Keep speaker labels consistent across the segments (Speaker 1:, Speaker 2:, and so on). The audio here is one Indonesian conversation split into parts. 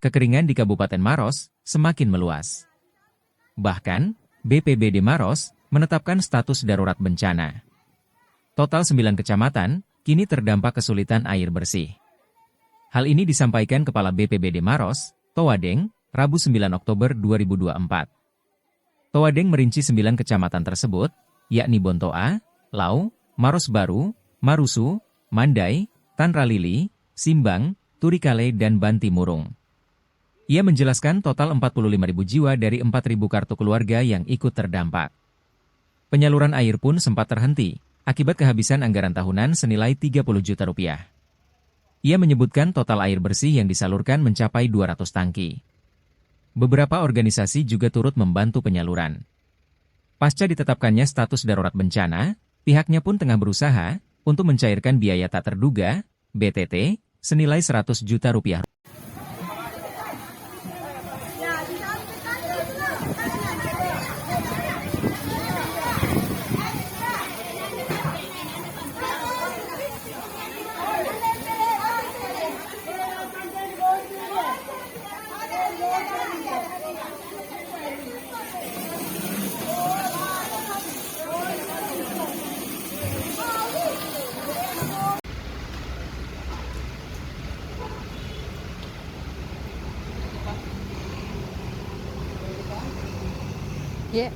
Speaker 1: kekeringan di Kabupaten Maros semakin meluas. Bahkan, BPBD Maros menetapkan status darurat bencana. Total 9 kecamatan kini terdampak kesulitan air bersih. Hal ini disampaikan Kepala BPBD Maros, Towadeng, Rabu 9 Oktober 2024. Towadeng merinci 9 kecamatan tersebut, yakni Bontoa, Lau, Maros Baru, Marusu, Mandai, Tanralili, Simbang, Turikale dan Banti Murung. Ia menjelaskan total 45.000 jiwa dari 4.000 kartu keluarga yang ikut terdampak. Penyaluran air pun sempat terhenti, akibat kehabisan anggaran tahunan senilai 30 juta rupiah. Ia menyebutkan total air bersih yang disalurkan mencapai 200 tangki. Beberapa organisasi juga turut membantu penyaluran. Pasca ditetapkannya status darurat bencana, pihaknya pun tengah berusaha untuk mencairkan biaya tak terduga, BTT, senilai 100 juta rupiah.
Speaker 2: Ya.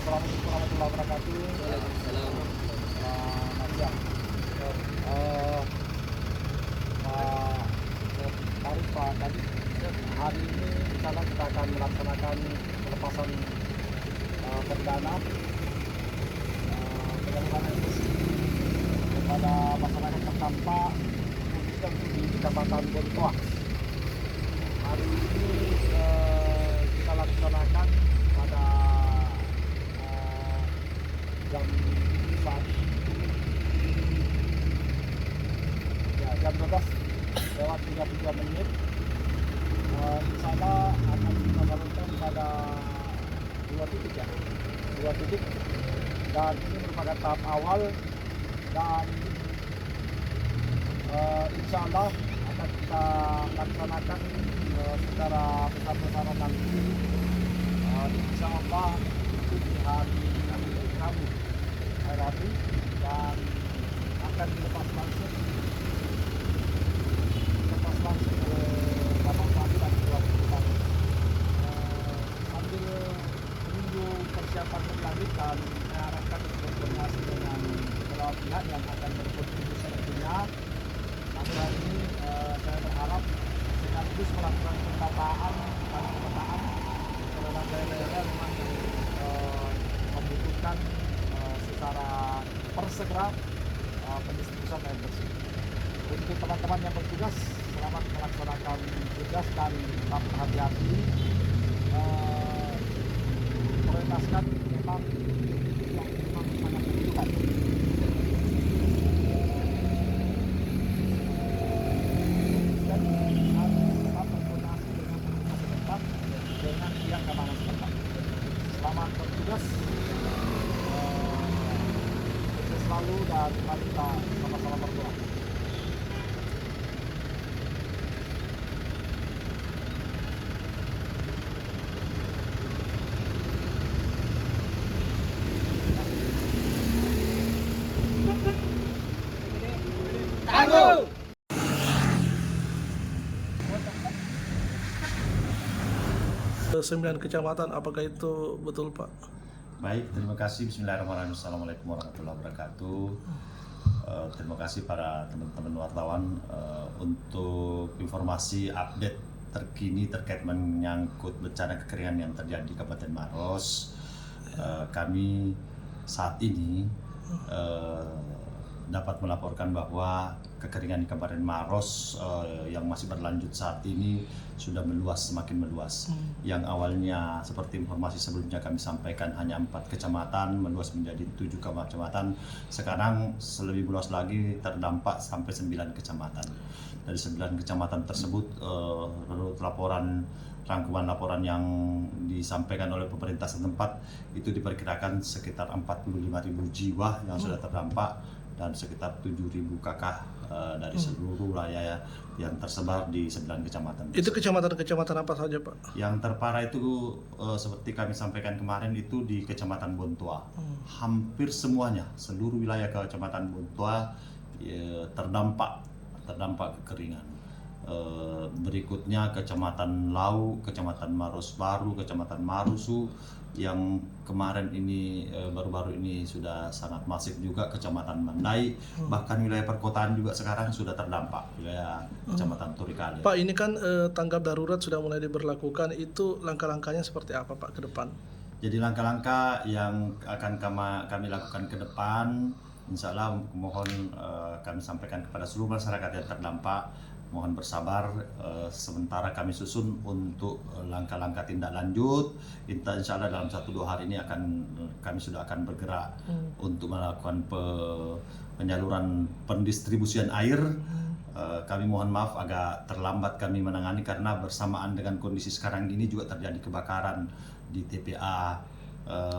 Speaker 3: Assalamualaikum warahmatullahi wabarakatuh. Waalaikumsalam. Selamat siang. Pak tadi hari ini insya Allah kita akan melaksanakan pelepasan perdana penyaluran air bersih kepada masyarakat terdampak khususnya di Kecamatan Bontoa. Hari ini kita laksanakan pada jam 12:33. Insya Allah akan kita salurkan pada 2 titik dan ini merupakan tahap awal dan insya Allah akan kita laksanakan secara besar-besaran nanti insya Allah itu di hari Rabu dan akan dilepas langsung ke Bapak Bupati dan Ketua Bupati sambil menunggu persiapan lebih lanjut dan saya harapkan berkoordinasi dengan beberapa pihak yang akan berkontribusi tentunya. Namun hari ini saya berharap sekaligus melakukan pemetaan terhadap daerah-daerah memang membutuhkan secara persegera pendistribusian air bersih. Untuk teman-teman yang bertugas, selamat melaksanakan tugas dan tetap hati-hati. Prioritaskan memang yang sangat dibutuhkan. Dan harus tetap berkoordinasi dengan pemerintah setempat dengan pihak keamanan setempat. Selamat bertugas. Sukses selalu dan mari kita sama-sama berdoa.
Speaker 4: Tangguh!
Speaker 5: 9 kecamatan, apakah itu betul Pak?
Speaker 6: Baik, terima kasih. Bismillahirrahmanirrahim. Assalamualaikum warahmatullahi wabarakatuh. Terima kasih para teman-teman wartawan untuk informasi update terkini terkait menyangkut bencana kekeringan yang terjadi di Kabupaten Maros. Kami saat ini dapat melaporkan bahwa kekeringan di Kabupaten Maros yang masih berlanjut saat ini sudah meluas, semakin meluas. Yang awalnya seperti informasi sebelumnya kami sampaikan hanya 4 kecamatan meluas menjadi 7 kecamatan. Sekarang lebih meluas lagi, terdampak sampai 9 kecamatan. Dari 9 kecamatan tersebut menurut rangkuman laporan yang disampaikan oleh pemerintah setempat itu diperkirakan sekitar 45.000 jiwa yang sudah terdampak dan sekitar 7.000 kakak dari seluruh wilayah yang tersebar di 9 kecamatan.
Speaker 5: Itu kecamatan-kecamatan apa saja, Pak?
Speaker 6: Yang terparah itu seperti kami sampaikan kemarin itu di Kecamatan Bontoa. Hampir semuanya, seluruh wilayah Kecamatan Bontoa terdampak kekeringan. Berikutnya Kecamatan Lau, Kecamatan Maros Baru, Kecamatan Marusu yang kemarin ini baru-baru ini sudah sangat masif juga, Kecamatan Mandai, bahkan wilayah perkotaan juga sekarang sudah terdampak, wilayah Kecamatan Turikale.
Speaker 5: Pak, ini kan tanggap darurat sudah mulai diberlakukan, itu langkah-langkahnya seperti apa, Pak, ke depan?
Speaker 6: Jadi langkah-langkah yang akan kami lakukan ke depan, insya Allah mohon kami sampaikan kepada seluruh masyarakat yang terdampak, mohon bersabar, sementara kami susun untuk langkah-langkah tindak lanjut. Insya Allah dalam 1-2 hari ini kami sudah akan bergerak untuk melakukan penyaluran pendistribusian air. Kami mohon maaf agak terlambat kami menangani karena bersamaan dengan kondisi sekarang ini juga terjadi kebakaran di TPA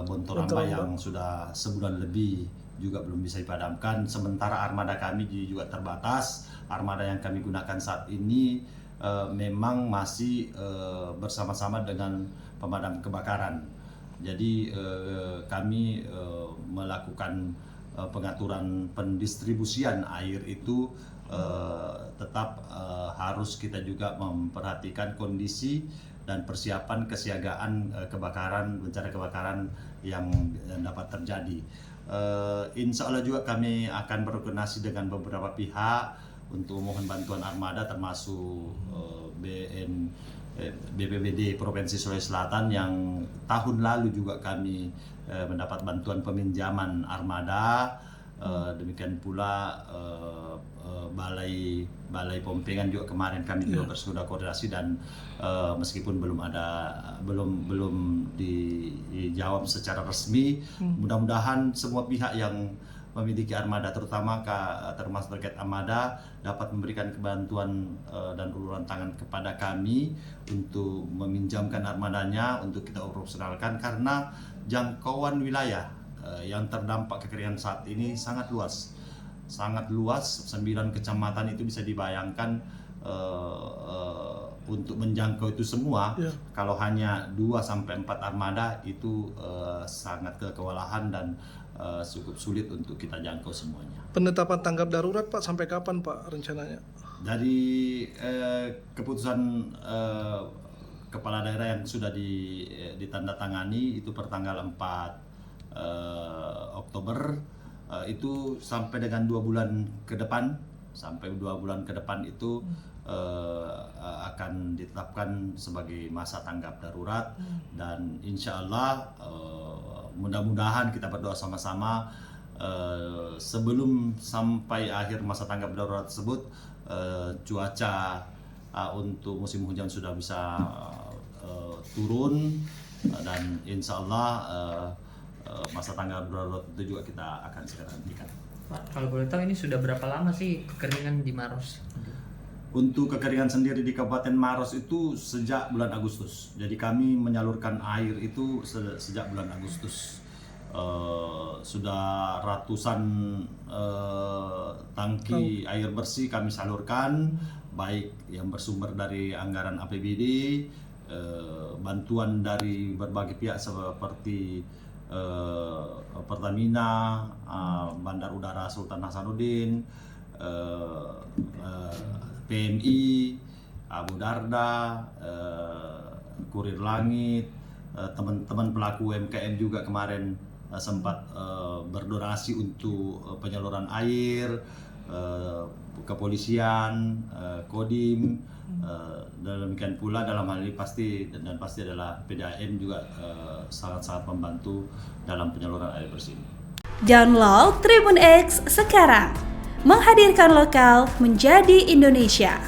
Speaker 6: Bontoramba yang sudah sebulan lebih juga belum bisa dipadamkan. Sementara armada kami juga terbatas. Armada yang kami gunakan saat ini memang masih bersama-sama dengan pemadam kebakaran. Jadi kami melakukan pengaturan pendistribusian air itu tetap harus kita juga memperhatikan kondisi dan persiapan kesiagaan bencana kebakaran yang dapat terjadi. Insya Allah juga kami akan berkoordinasi dengan beberapa pihak untuk mohon bantuan armada, termasuk BPBD Provinsi Sulawesi Selatan yang tahun lalu juga kami mendapat bantuan peminjaman armada. Demikian pula Balai Pompengan juga kemarin kami juga sudah koordinasi dan meskipun belum dijawab secara resmi, mudah-mudahan semua pihak yang memiliki armada termasuk terkait armada dapat memberikan kebantuan dan uluran tangan kepada kami untuk meminjamkan armadanya untuk kita operasionalkan, karena jangkauan wilayah yang terdampak kekeringan saat ini sangat luas. 9 kecamatan itu bisa dibayangkan untuk menjangkau itu semua. Kalau hanya 2-4 armada itu sangat kewalahan dan cukup sulit untuk kita jangkau semuanya.
Speaker 5: Penetapan tanggap darurat, Pak, sampai kapan, Pak, rencananya?
Speaker 6: Dari keputusan kepala daerah yang sudah ditandatangani itu pertanggal 4 Oktober, itu sampai dengan 2 bulan ke depan. Sampai 2 bulan ke depan itu akan ditetapkan sebagai masa tanggap darurat, dan insya Allah mudah-mudahan kita berdoa sama-sama sebelum sampai akhir masa tanggap darurat tersebut cuaca untuk musim hujan sudah bisa turun, dan insya Allah masa tanggap darurat itu juga kita akan segera hentikan.
Speaker 2: Pak, kalau boleh tahu ini sudah berapa lama sih kekeringan di Maros?
Speaker 6: Untuk kekeringan sendiri di Kabupaten Maros itu sejak bulan Agustus. Jadi kami menyalurkan air itu sejak bulan Agustus. Sudah ratusan tangki air bersih kami salurkan, baik yang bersumber dari anggaran APBD, bantuan dari berbagai pihak seperti Pertamina, Bandar Udara Sultan Hasanuddin, PMI, Abu Darda, Kurir Langit, teman-teman pelaku UMKM juga kemarin sempat berdonasi untuk penyaluran air, kepolisian, Kodim, dan demikian pula dalam hal ini pasti adalah PDAM juga sangat-sangat membantu dalam penyaluran air bersih.
Speaker 7: Download Tribun X sekarang. Menghadirkan lokal menjadi Indonesia.